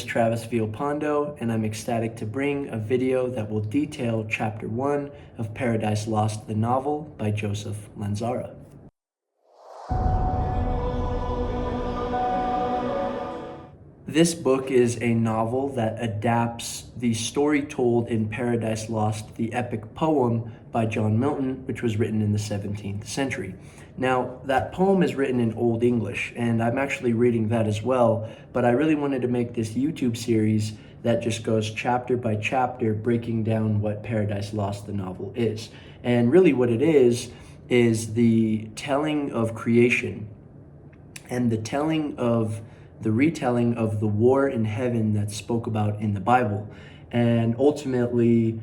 is Travis Villalpando, and I'm ecstatic to bring a video that will detail Chapter 1 of Paradise Lost, the novel by Joseph Lanzara. This book is a novel that adapts the story told in Paradise Lost, the epic poem by John Milton, which was written in the 17th century. Now, that poem is written in Old English, and I'm actually reading that as well, but I really wanted to make this YouTube series that just goes chapter by chapter, breaking down what Paradise Lost, the novel is. And really what it is the telling of creation and the retelling of the war in heaven that's spoke about in the Bible. And ultimately,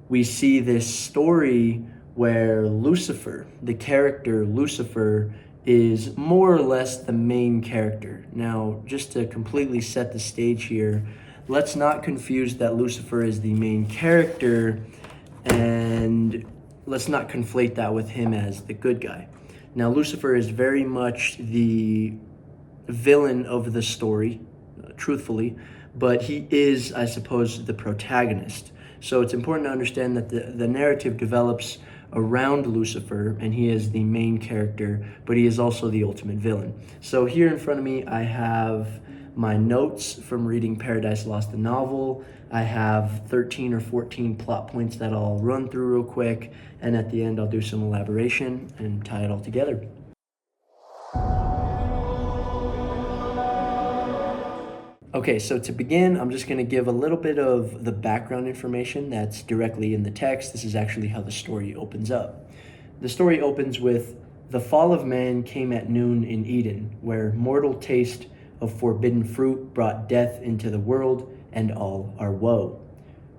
we see this story where Lucifer, the character Lucifer, is more or less the main character. Now, just to completely set the stage here, let's not confuse that Lucifer is the main character, and let's not conflate that with him as the good guy. Now, Lucifer is very much the villain of the story, truthfully, but he is, I suppose, the protagonist. So it's important to understand that the narrative develops around Lucifer, and he is the main character, but he is also the ultimate villain. So here in front of me, I have my notes from reading Paradise Lost, the novel. I have 13 or 14 plot points that I'll run through real quick, and at the end, I'll do some elaboration and tie it all together. Okay, so to begin, I'm just going to give a little bit of the background information that's directly in the text. This is actually how the story opens up. The story opens with, "The fall of man came at noon in Eden, where mortal taste of forbidden fruit brought death into the world and all our woe.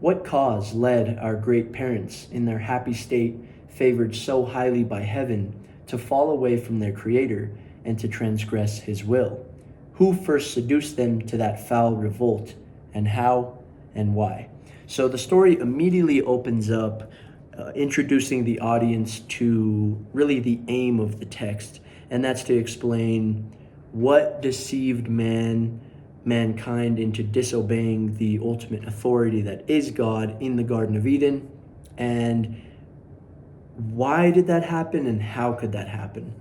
What cause led our great parents, in their happy state, favored so highly by heaven, to fall away from their Creator and to transgress his will? Who first seduced them to that foul revolt, and how and why?" So the story immediately opens up, introducing the audience to really the aim of the text, and that's to explain what deceived mankind into disobeying the ultimate authority that is God in the Garden of Eden, and why did that happen and how could that happen?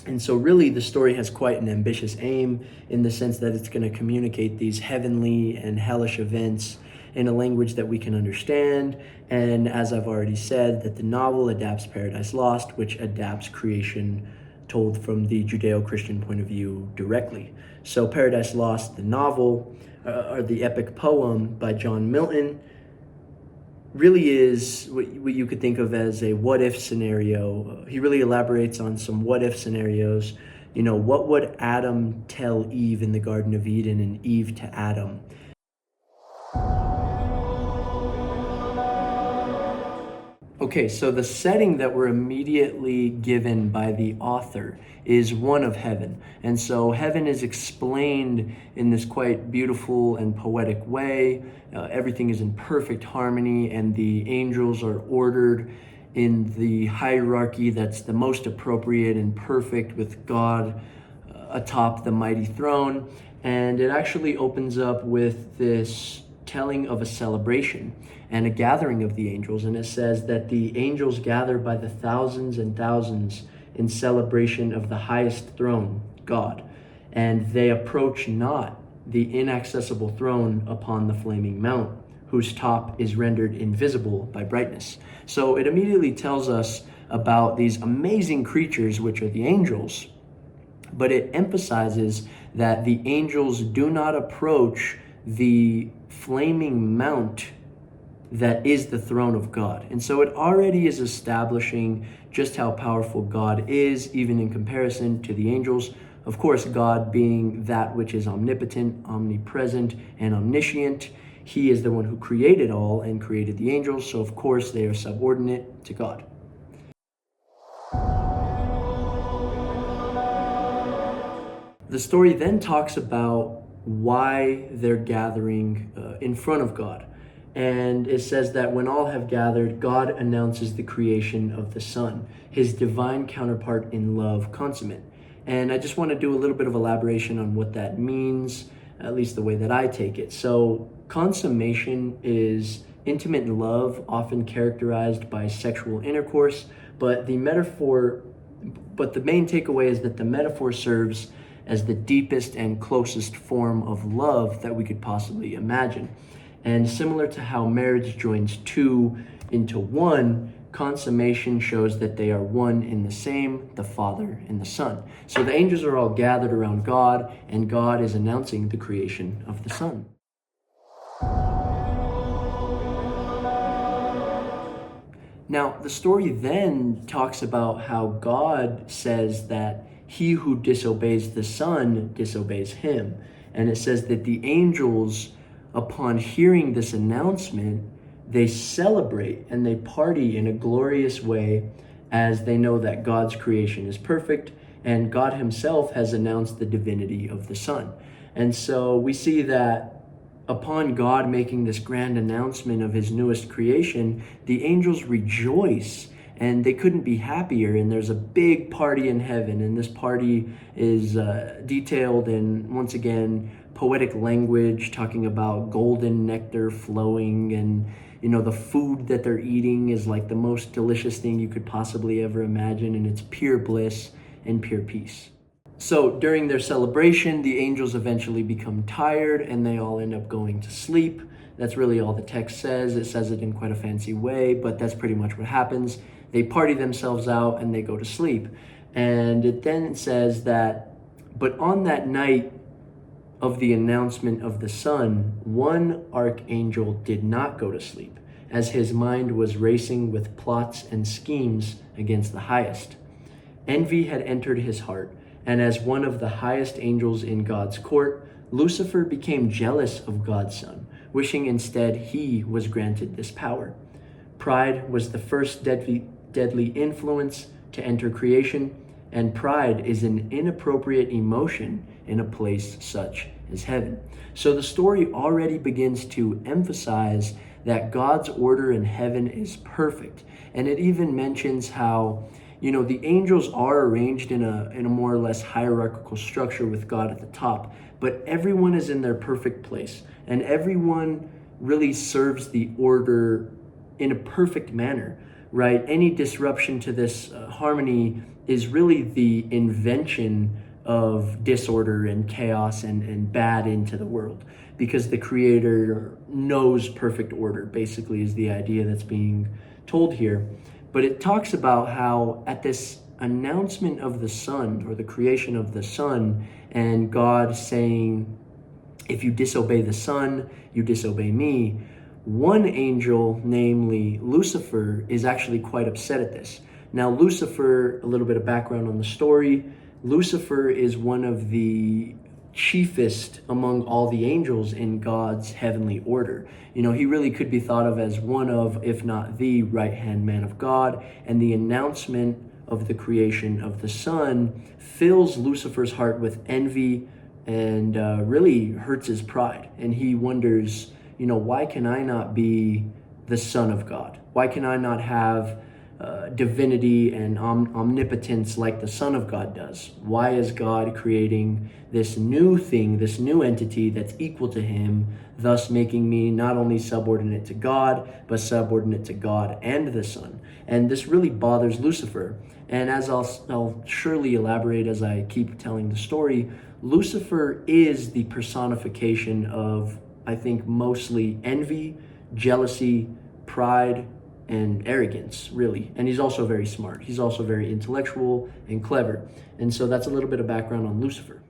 And so really the story has quite an ambitious aim in the sense that it's going to communicate these heavenly and hellish events in a language that we can understand. And as I've already said, that the novel adapts Paradise Lost, which adapts creation told from the Judeo-Christian point of view directly. So Paradise Lost, the novel, or the epic poem by John Milton, really is what you could think of as a what-if scenario. He really elaborates on some what-if scenarios. You know, what would Adam tell Eve in the Garden of Eden and Eve to Adam? Okay, so the setting that we're immediately given by the author is one of heaven. And so heaven is explained in this quite beautiful and poetic way. Everything is in perfect harmony, and the angels are ordered in the hierarchy that's the most appropriate and perfect, with God atop the mighty throne. And it actually opens up with this telling of a celebration and a gathering of the angels. And it says that the angels gather by the thousands and thousands in celebration of the highest throne, God. And they approach not the inaccessible throne upon the flaming mount, whose top is rendered invisible by brightness. So it immediately tells us about these amazing creatures, which are the angels, but it emphasizes that the angels do not approach the flaming mount that is the throne of God. And so it already is establishing just how powerful God is, even in comparison to the angels. Of course, God being that which is omnipotent, omnipresent, and omniscient. He is the one who created all and created the angels, so of course they are subordinate to God. The story then talks about why they're gathering in front of God. And it says that when all have gathered, God announces the creation of the Son, his divine counterpart in love consummate. And I just want to do a little bit of elaboration on what that means. at least the way that I take it. So consummation is intimate love, often characterized by sexual intercourse, but the main takeaway is that the metaphor serves as the deepest and closest form of love that we could possibly imagine. And similar to how marriage joins two into one, consummation shows that they are one in the same, the Father and the Son. So the angels are all gathered around God, and God is announcing the creation of the Son. Now, the story then talks about how God says that he who disobeys the Son disobeys him. And it says that the angels, upon hearing this announcement, they celebrate and they party in a glorious way as they know that God's creation is perfect and God himself has announced the divinity of the Son. And so we see that upon God making this grand announcement of his newest creation, the angels rejoice and they couldn't be happier. And there's a big party in heaven, and this party is detailed in, once again, poetic language, talking about golden nectar flowing, and the food that they're eating is like the most delicious thing you could possibly ever imagine, and it's pure bliss and pure peace. So during their celebration, the angels eventually become tired and they all end up going to sleep. That's really all the text says. It says it in quite a fancy way, but that's pretty much what happens. They party themselves out and they go to sleep. And it then says that, but on that night of the announcement of the Son, one archangel did not go to sleep, as his mind was racing with plots and schemes against the highest. Envy had entered his heart, and as one of the highest angels in God's court, Lucifer became jealous of God's Son, wishing instead he was granted this power. Pride was the first deadly influence to enter creation, and pride is an inappropriate emotion in a place such as heaven. So the story already begins to emphasize that God's order in heaven is perfect. And it even mentions how the angels are arranged in a more or less hierarchical structure with God at the top, but everyone is in their perfect place, and everyone really serves the order in a perfect manner, right? Any disruption to this harmony is really the invention of disorder and chaos and bad into the world, because the Creator knows perfect order, basically, is the idea that's being told here. But it talks about how at this announcement of the Son, or the creation of the Son, and God saying, if you disobey the Son, you disobey me, one angel, namely Lucifer, is actually quite upset at this. Now, Lucifer, a little bit of background on the story, Lucifer is one of the chiefest among all the angels in God's heavenly order. He really could be thought of as one of, if not the right-hand man of God, and the announcement of the creation of the Son fills Lucifer's heart with envy and really hurts his pride. And he wonders, why can I not be the Son of God? Why can I not have divinity and omnipotence like the Son of God does? Why is God creating this new thing, this new entity that's equal to him, thus making me not only subordinate to God, but subordinate to God and the Son? And this really bothers Lucifer. And as I'll surely elaborate as I keep telling the story, Lucifer is the personification of, I think, mostly envy, jealousy, pride, and arrogance, really. And he's also very smart. He's also very intellectual and clever. And so that's a little bit of background on Lucifer.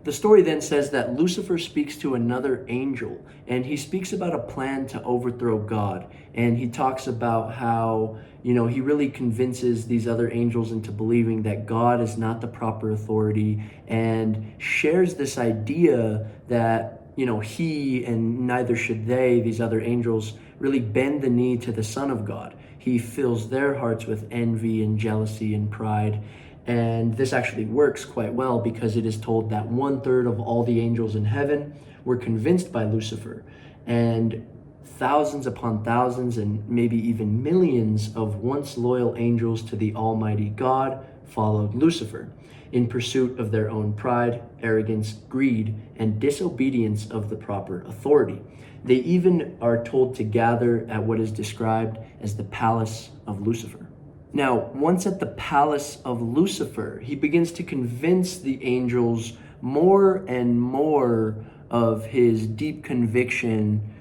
The story then says that Lucifer speaks to another angel, and he speaks about a plan to overthrow God. And he talks about how, he really convinces these other angels into believing that God is not the proper authority, and shares this idea that, he and neither should they, these other angels, really bend the knee to the Son of God. He fills their hearts with envy and jealousy and pride. And this actually works quite well, because it is told that 1/3 of all the angels in heaven were convinced by Lucifer. And thousands upon thousands, and maybe even millions of once loyal angels to the Almighty God followed Lucifer. in pursuit of their own pride, arrogance, greed, and disobedience of the proper authority. They even are told to gather at what is described as the palace of Lucifer. Now, once at the palace of Lucifer, he begins to convince the angels more and more of his deep conviction,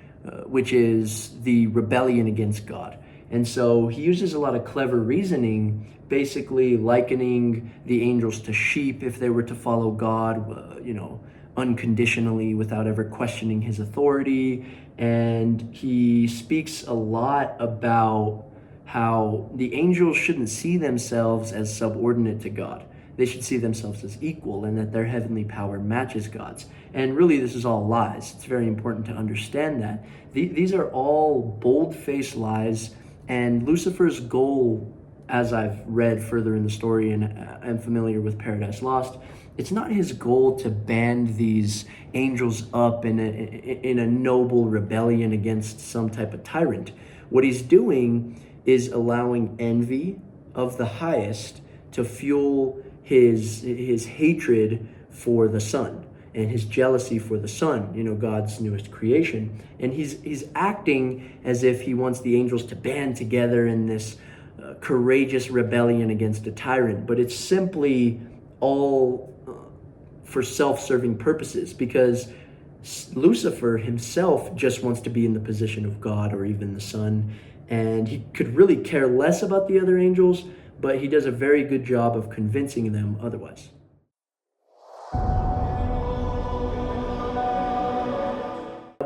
which is the rebellion against God. And so he uses a lot of clever reasoning, basically likening the angels to sheep if they were to follow God, unconditionally without ever questioning his authority. And he speaks a lot about how the angels shouldn't see themselves as subordinate to God. They should see themselves as equal, and that their heavenly power matches God's. And really, this is all lies. It's very important to understand that. These are all bold-faced lies, and Lucifer's goal, as I've read further in the story and I'm familiar with Paradise Lost, it's not his goal to band these angels up in a noble rebellion against some type of tyrant. What he's doing is allowing envy of the highest to fuel his hatred for the Son and his jealousy for the Son, God's newest creation. And he's acting as if he wants the angels to band together in this courageous rebellion against a tyrant, but it's simply all for self-serving purposes, because Lucifer himself just wants to be in the position of God or even the Son, and he could really care less about the other angels, but he does a very good job of convincing them otherwise.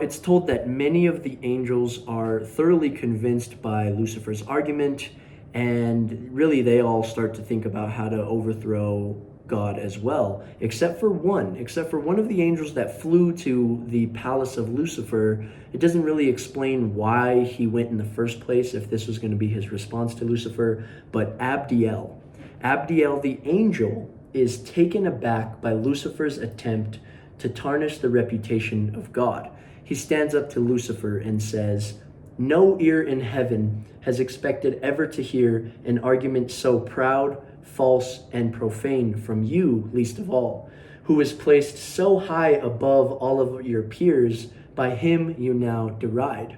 It's told that many of the angels are thoroughly convinced by Lucifer's argument, and really they all start to think about how to overthrow God as well, except for one of the angels that flew to the palace of Lucifer. It doesn't really explain why he went in the first place, if this was going to be his response to Lucifer, but Abdiel the angel is taken aback by Lucifer's attempt to tarnish the reputation of God. He stands up to Lucifer and says, "No ear in heaven has expected ever to hear an argument so proud, false, and profane from you, least of all, who is placed so high above all of your peers. By him you now deride."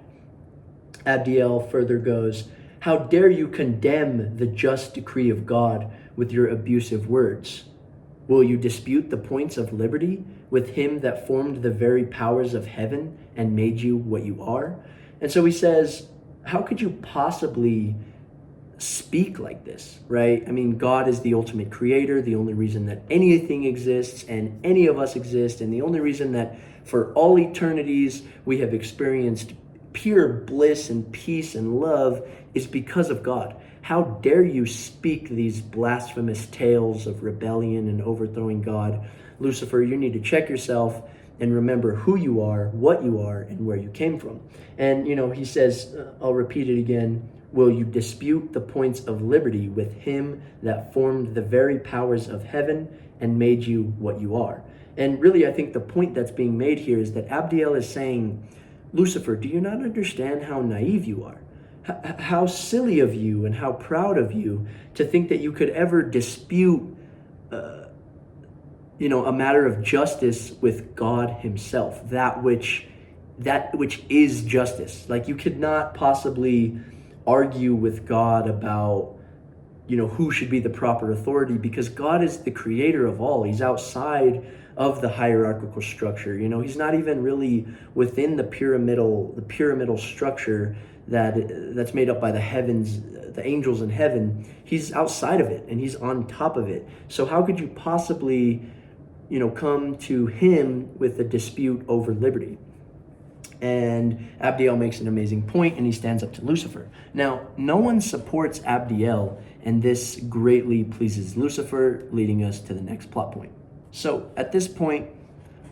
Abdiel further goes, "How dare you condemn the just decree of God with your abusive words? Will you dispute the points of liberty with him that formed the very powers of heaven and made you what you are?" And so he says, how could you possibly speak like this, right? I mean, God is the ultimate creator, the only reason that anything exists and any of us exist, and the only reason that for all eternities we have experienced pure bliss and peace and love is because of God. How dare you speak these blasphemous tales of rebellion and overthrowing God? Lucifer, you need to check yourself and remember who you are, what you are, and where you came from. And, he says, I'll repeat it again, will you dispute the points of liberty with him that formed the very powers of heaven and made you what you are? And really, I think the point that's being made here is that Abdiel is saying, Lucifer, do you not understand how naive you are? How silly of you and how proud of you to think that you could ever dispute a matter of justice with God himself, that which is justice. Like, you could not possibly argue with God about who should be the proper authority, because God is the creator of all. He's outside of the hierarchical structure. He's not even really within the pyramidal structure that's made up by the heavens, the angels in heaven. He's outside of it and he's on top of it. So how could you possibly come to him with a dispute over liberty? And Abdiel makes an amazing point, and he stands up to Lucifer. Now, no one supports Abdiel, and this greatly pleases Lucifer, leading us to the next plot point. So at this point,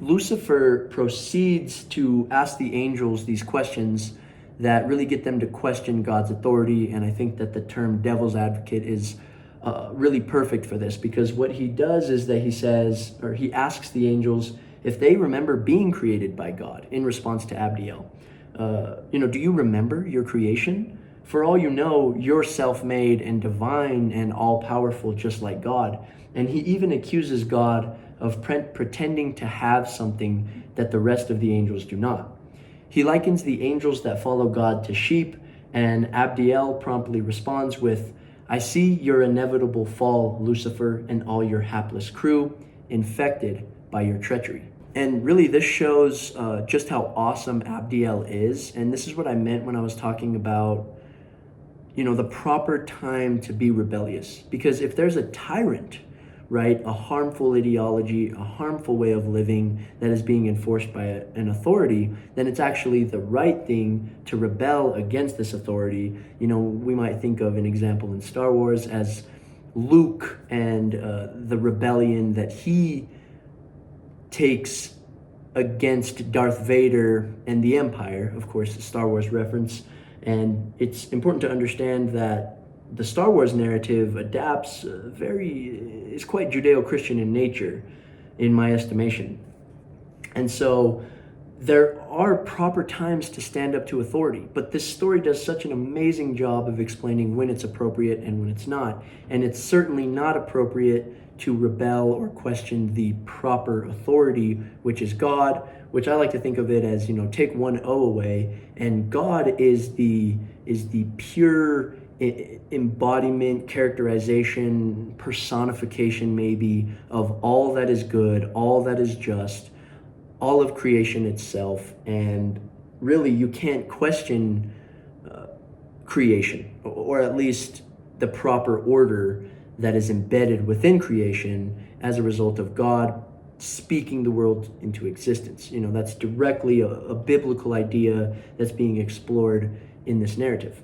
Lucifer proceeds to ask the angels these questions that really get them to question God's authority, and I think that the term devil's advocate is really perfect for this, because what he does is that he asks the angels if they remember being created by God in response to Abdiel. Do you remember your creation? For all you know, you're self-made and divine and all-powerful just like God. And he even accuses God of pretending to have something that the rest of the angels do not. He likens the angels that follow God to sheep, and Abdiel promptly responds with, I see your inevitable fall, Lucifer, and all your hapless crew, infected by your treachery. And really, this shows just how awesome Abdiel is. And this is what I meant when I was talking about, the proper time to be rebellious. Because if there's a tyrant, right, a harmful ideology, a harmful way of living that is being enforced by an authority, then it's actually the right thing to rebel against this authority. We might think of an example in Star Wars as Luke and the rebellion that he takes against Darth Vader and the Empire, of course, a Star Wars reference. And it's important to understand that the Star Wars narrative is quite Judeo-Christian in nature, in my estimation. And so there are proper times to stand up to authority, but this story does such an amazing job of explaining when it's appropriate and when it's not. And it's certainly not appropriate to rebel or question the proper authority, which is God, which I like to think of it as, take one O away, and God is the pure embodiment, characterization, personification maybe of all that is good, all that is just, all of creation itself. And really, you can't question creation, or at least the proper order that is embedded within creation as a result of God speaking the world into existence. That's directly a biblical idea that's being explored in this narrative.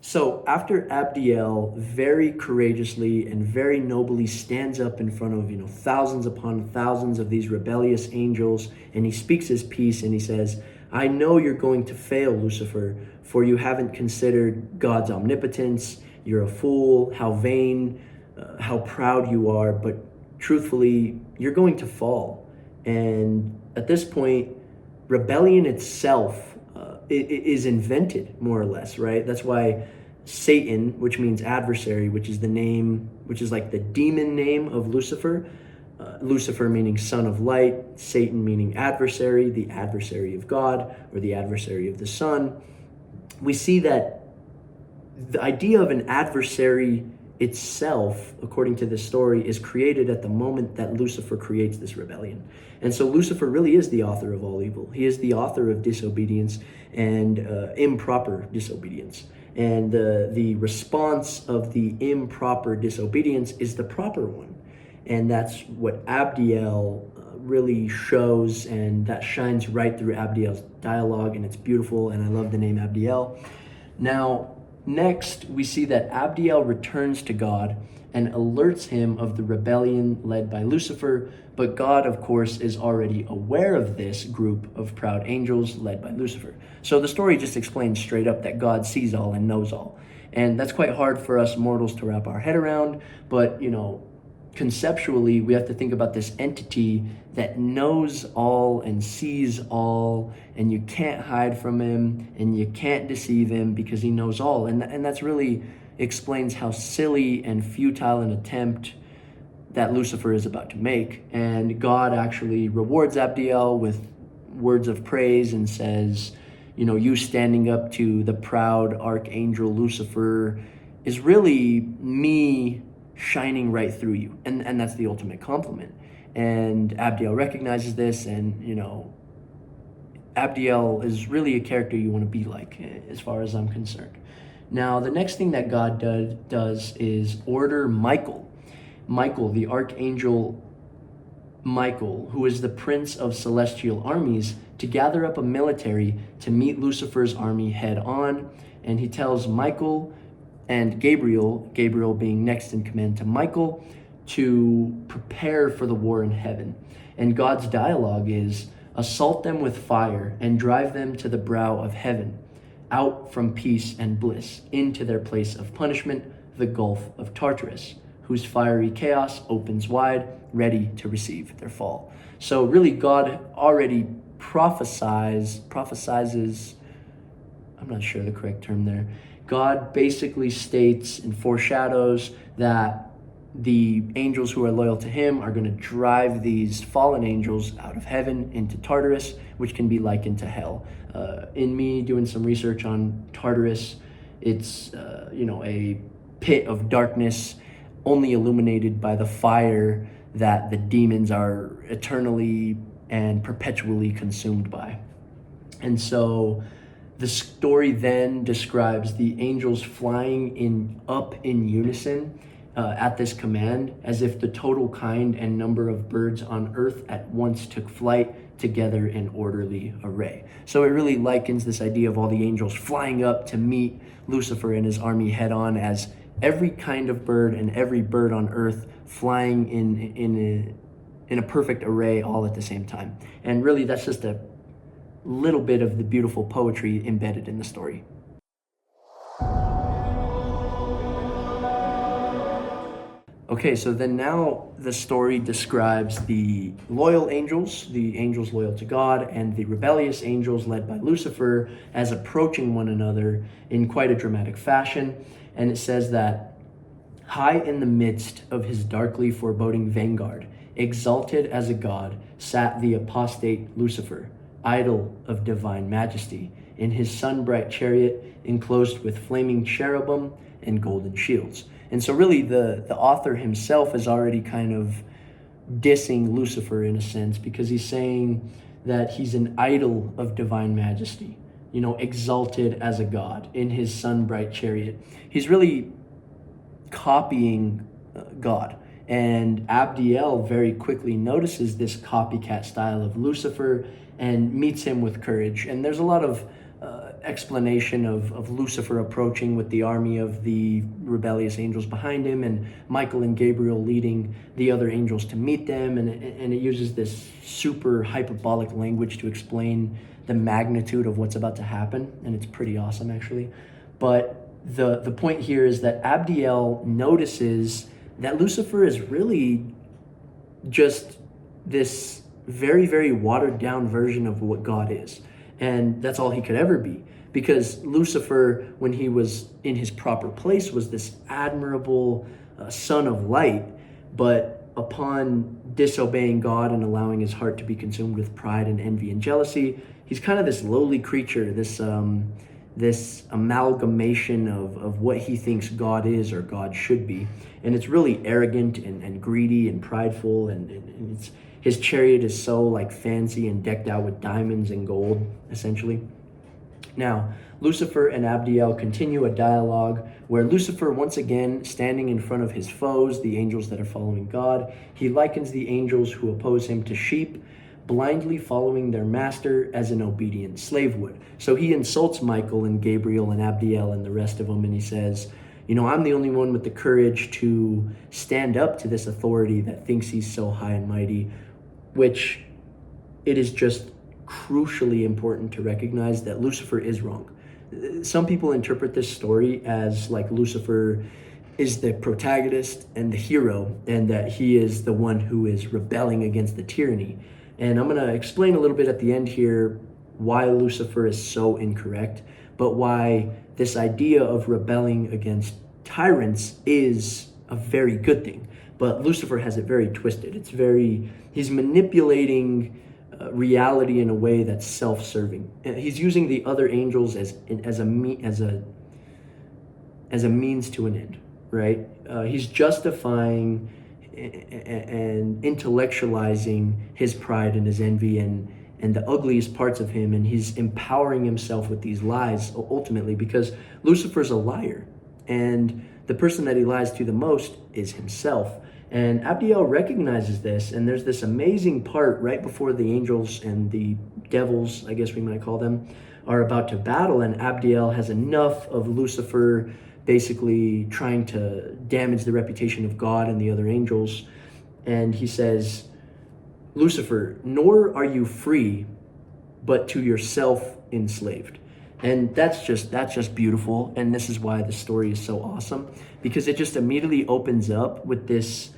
So after Abdiel very courageously and very nobly stands up in front of, thousands upon thousands of these rebellious angels, and he speaks his piece and he says, I know you're going to fail, Lucifer, for you haven't considered God's omnipotence. You're a fool, how vain, how proud you are, but truthfully, you're going to fall. And at this point, rebellion itself is invented, more or less, right? That's why Satan, which means adversary, which is like the demon name of Lucifer, Lucifer meaning son of light, Satan meaning adversary, the adversary of God, or the adversary of the Son. We see that the idea of an adversary itself, according to this story, is created at the moment that Lucifer creates this rebellion. And so Lucifer really is the author of all evil. He is the author of disobedience and improper disobedience. And the response of the improper disobedience is the proper one. And that's what Abdiel really shows, and that shines right through Abdiel's dialogue, and it's beautiful, and I love the name Abdiel. Now, next, we see that Abdiel returns to God and alerts him of the rebellion led by Lucifer, but God, of course, is already aware of this group of proud angels led by Lucifer. So the story just explains straight up that God sees all and knows all. And that's quite hard for us mortals to wrap our head around, but, conceptually, we have to think about this entity that knows all and sees all, and you can't hide from him and you can't deceive him because he knows all. And that's really explains how silly and futile an attempt that Lucifer is about to make. And God actually rewards Abdiel with words of praise and says, you standing up to the proud archangel Lucifer is really me shining right through you. And that's the ultimate compliment. And Abdiel recognizes this, and, Abdiel is really a character you want to be like, as far as I'm concerned. Now, the next thing that God does is order Michael, the archangel Michael, who is the prince of celestial armies, to gather up a military to meet Lucifer's army head on. And he tells Michael and Gabriel being next in command to Michael, to prepare for the war in heaven. And God's dialogue is, assault them with fire and drive them to the brow of heaven, out from peace and bliss, into their place of punishment, the gulf of Tartarus, whose fiery chaos opens wide, ready to receive their fall. So really, God already prophesizes, I'm not sure the correct term there. God basically states and foreshadows that the angels who are loyal to him are going to drive these fallen angels out of heaven into Tartarus, which can be likened to hell. In me doing some research on Tartarus, it's a pit of darkness only illuminated by the fire that the demons are eternally and perpetually consumed by. And so the story then describes the angels flying up in unison at this command, as if the total kind and number of birds on earth at once took flight together in orderly array. So it really likens this idea of all the angels flying up to meet Lucifer and his army head on, as every kind of bird and every bird on earth flying in a perfect array all at the same time. And really, that's just a little bit of the beautiful poetry embedded in the story. Okay, so then now the story describes the loyal angels, the angels loyal to God, and the rebellious angels led by Lucifer as approaching one another in quite a dramatic fashion. And it says that high in the midst of his darkly foreboding vanguard, exalted as a god, sat the apostate Lucifer, idol of divine majesty, in his sun-bright chariot enclosed with flaming cherubim and golden shields. And so really the author himself is already kind of dissing Lucifer in a sense, because he's saying that he's an idol of divine majesty, exalted as a god in his sun-bright chariot. He's really copying God. And Abdiel very quickly notices this copycat style of Lucifer and meets him with courage. And there's a lot of explanation of Lucifer approaching with the army of the rebellious angels behind him, and Michael and Gabriel leading the other angels to meet them. And it uses this super hyperbolic language to explain the magnitude of what's about to happen. And it's pretty awesome, actually. But the point here is that Abdiel notices that Lucifer is really just this very, very watered down version of what God is. And that's all he could ever be. Because Lucifer, when he was in his proper place, was this admirable son of light. But upon disobeying God and allowing his heart to be consumed with pride and envy and jealousy, he's kind of this lowly creature, this amalgamation of what he thinks God is or God should be. And it's really arrogant and greedy and prideful, and his chariot is so fancy and decked out with diamonds and gold, essentially. Now, Lucifer and Abdiel continue a dialogue where Lucifer, once again, standing in front of his foes, the angels that are following God, he likens the angels who oppose him to sheep, blindly following their master as an obedient slave would. So he insults Michael and Gabriel and Abdiel and the rest of them, and he says, I'm the only one with the courage to stand up to this authority that thinks he's so high and mighty, which it is just crucially important to recognize that Lucifer is wrong. Some people interpret this story as Lucifer is the protagonist and the hero, and that he is the one who is rebelling against the tyranny. And I'm going to explain a little bit at the end here why Lucifer is so incorrect, but why this idea of rebelling against tyrants is a very good thing. But Lucifer has it very twisted. He's manipulating reality in a way that's self-serving. He's using the other angels as a means to an end, right? He's justifying and intellectualizing his pride and his envy and the ugliest parts of him, and he's empowering himself with these lies ultimately, because Lucifer's a liar, and the person that he lies to the most is himself. And Abdiel recognizes this, and there's this amazing part right before the angels and the devils, I guess we might call them, are about to battle, and Abdiel has enough of Lucifer basically trying to damage the reputation of God and the other angels. And he says, Lucifer, nor are you free, but to yourself enslaved. And that's just beautiful. And this is why the story is so awesome, because it just immediately opens up with this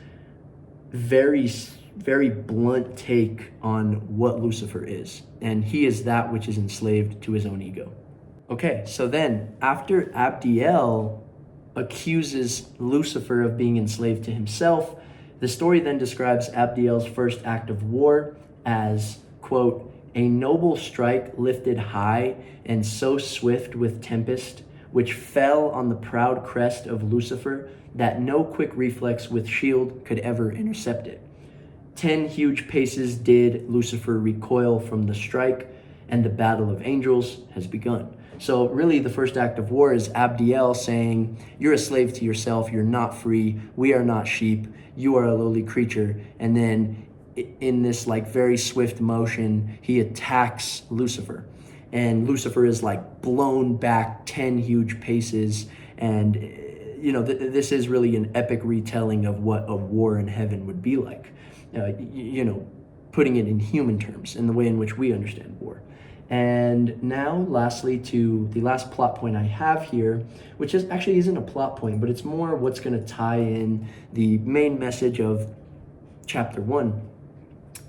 very, very blunt take on what Lucifer is. And he is that which is enslaved to his own ego. Okay, so then after Abdiel accuses Lucifer of being enslaved to himself, the story then describes Abdiel's first act of war as, quote, a noble strike lifted high and so swift with tempest, which fell on the proud crest of Lucifer that no quick reflex with shield could ever intercept it. 10 huge paces did Lucifer recoil from the strike, and the battle of angels has begun. So really the first act of war is Abdiel saying, you're a slave to yourself, you're not free, we are not sheep, you are a lowly creature. And then in this like very swift motion, he attacks Lucifer. And Lucifer is like blown back 10 huge paces. And this is really an epic retelling of what a war in heaven would be like. Putting it in human terms, in the way in which we understand war. And now, lastly, to the last plot point I have here, which isn't a plot point, but it's more what's going to tie in the main message of chapter 1.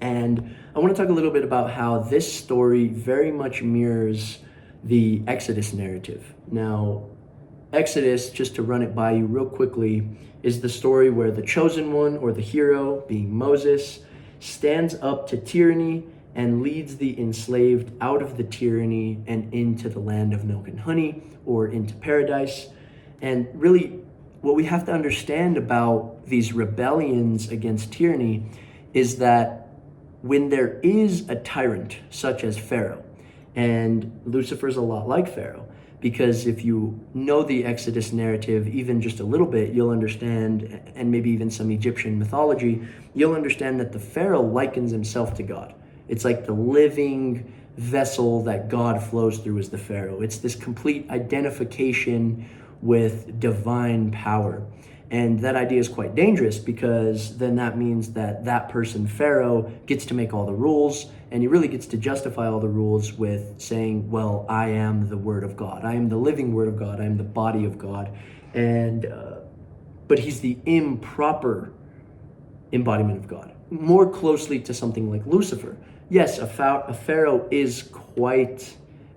And I want to talk a little bit about how this story very much mirrors the Exodus narrative. Now, Exodus, just to run it by you real quickly, is the story where the chosen one, or the hero, being Moses, stands up to tyranny and leads the enslaved out of the tyranny and into the land of milk and honey, or into paradise. And really, what we have to understand about these rebellions against tyranny is that when there is a tyrant, such as Pharaoh, and Lucifer's a lot like Pharaoh, because if you know the Exodus narrative even just a little bit, you'll understand, and maybe even some Egyptian mythology, you'll understand that the Pharaoh likens himself to God. It's like the living vessel that God flows through is the Pharaoh. It's this complete identification with divine power. And that idea is quite dangerous, because then that means that that person, Pharaoh, gets to make all the rules, and he really gets to justify all the rules with saying, well, I am the Word of God. I am the living Word of God. I am the body of God. But he's the improper embodiment of God, more closely to something like Lucifer. Yes, a Pharaoh is quite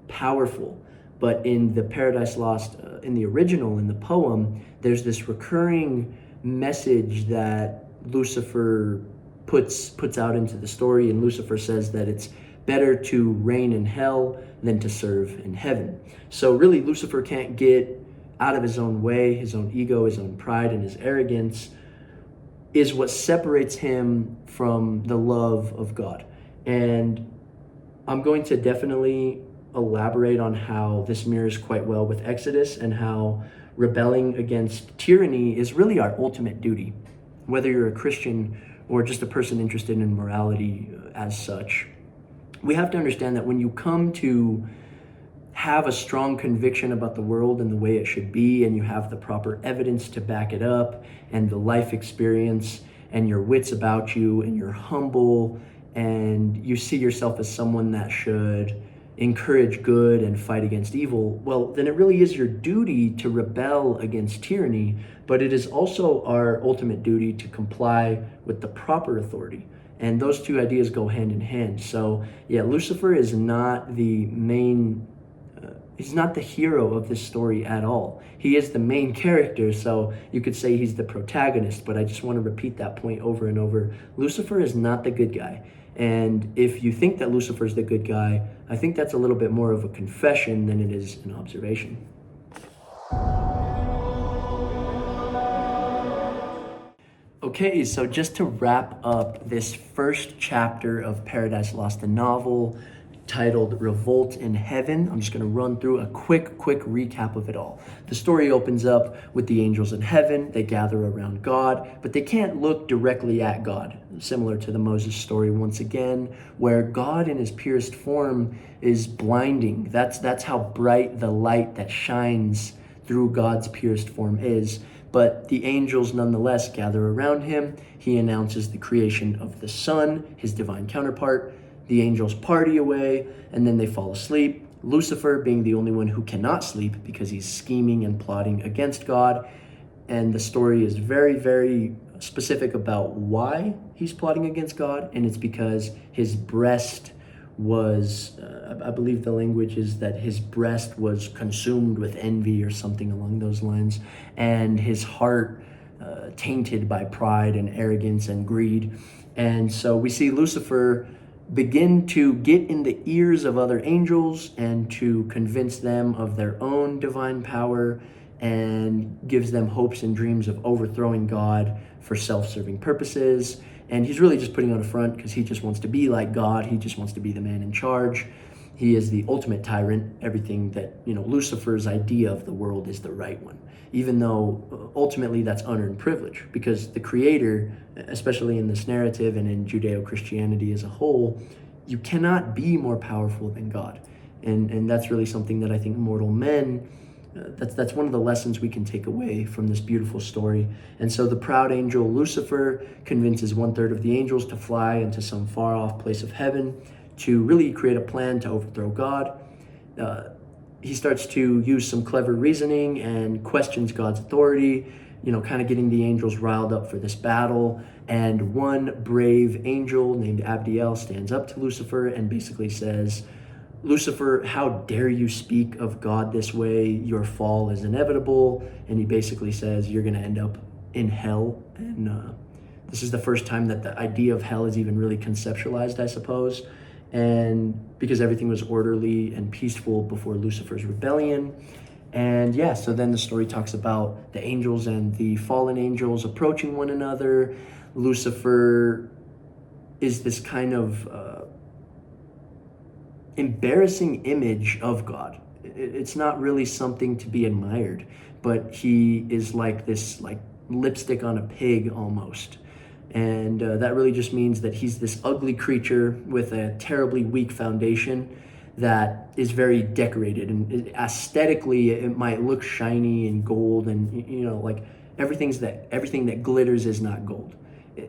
powerful, but in the Paradise Lost, in the original, in the poem, there's this recurring message that Lucifer puts out into the story, and Lucifer says that it's better to reign in hell than to serve in heaven. So really, Lucifer can't get out of his own way. His own ego, his own pride, and his arrogance is what separates him from the love of God. And I'm going to definitely elaborate on how this mirrors quite well with Exodus, and how rebelling against tyranny is really our ultimate duty, whether you're a Christian or just a person interested in morality as such. We have to understand that when you come to have a strong conviction about the world and the way it should be, and you have the proper evidence to back it up, and the life experience, and your wits about you, and you're humble, and you see yourself as someone that should encourage good and fight against evil, well, then it really is your duty to rebel against tyranny, but it is also our ultimate duty to comply with the proper authority. And those two ideas go hand in hand. So yeah, Lucifer is not the main, he's not the hero of this story at all. He is the main character, so you could say he's the protagonist, but I just want to repeat that point over and over. Lucifer is not the good guy. And if you think that Lucifer is the good guy, I think that's a little bit more of a confession than it is an observation. Okay, so just to wrap up this first chapter of Paradise Lost, the novel titled Revolt in Heaven, I'm just going to run through a quick recap of it all. The story opens up with the angels in heaven. They gather around God, but they can't look directly at God, similar to the Moses story once again, where God in his purest form is blinding. That's how bright the light that shines through God's purest form is. But the angels nonetheless gather around him. He announces the creation of the Son, his divine counterpart. The angels party away, and then they fall asleep. Lucifer being the only one who cannot sleep because he's scheming and plotting against God. And the story is very specific about why he's plotting against God, and it's because his breast was I believe the language is that his breast was consumed with envy or something along those lines, and his heart tainted by pride and arrogance and greed. And so we see Lucifer begin to get in the ears of other angels and to convince them of their own divine power, and gives them hopes and dreams of overthrowing God for self-serving purposes. And he's really just putting on a front because he just wants to be like God. He just wants to be the man in charge. He is the ultimate tyrant. Everything that, Lucifer's idea of the world is the right one, even though ultimately that's unearned privilege, because the creator, especially in this narrative and in Judeo-Christianity as a whole, you cannot be more powerful than God. And that's really something that I think mortal men, that's one of the lessons we can take away from this beautiful story. And so the proud angel Lucifer convinces 1/3 of the angels to fly into some far off place of heaven to really create a plan to overthrow God. He starts to use some clever reasoning and questions God's authority, kind of getting the angels riled up for this battle. And one brave angel named Abdiel stands up to Lucifer and basically says, "Lucifer, how dare you speak of God this way? Your fall is inevitable." And he basically says, "You're going to end up in hell." And this is the first time that the idea of hell is even really conceptualized, I suppose. And because everything was orderly and peaceful before Lucifer's rebellion. And yeah, so then the story talks about the angels and the fallen angels approaching one another. Lucifer is this kind of embarrassing image of God. It's not really something to be admired, but he is like this lipstick on a pig almost. And that really just means that he's this ugly creature with a terribly weak foundation that is very decorated, and aesthetically it might look shiny and gold, and everything that glitters is not gold.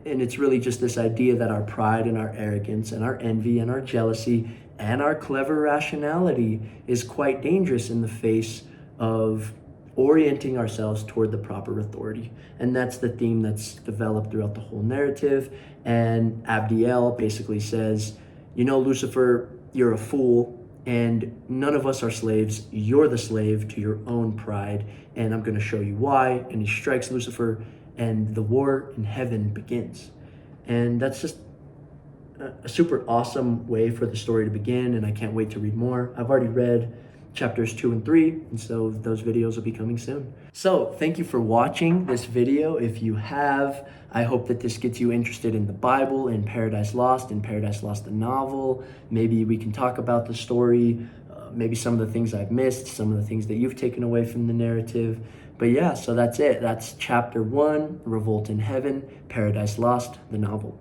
And it's really just this idea that our pride and our arrogance and our envy and our jealousy and our clever rationality is quite dangerous in the face of orienting ourselves toward the proper authority. And that's the theme that's developed throughout the whole narrative. And Abdiel basically says, Lucifer, you're a fool, and none of us are slaves. You're the slave to your own pride, and I'm going to show you why. And he strikes Lucifer, and the war in heaven begins. And that's just a super awesome way for the story to begin, and I can't wait to read more. I've already read chapters 2 and 3, and so those videos will be coming soon. So thank you for watching this video. If you have, I hope that this gets you interested in the Bible, in Paradise Lost, the novel. Maybe we can talk about the story, maybe some of the things I've missed, some of the things that you've taken away from the narrative. But yeah, so that's it. That's chapter 1, Revolt in Heaven, Paradise Lost, the novel.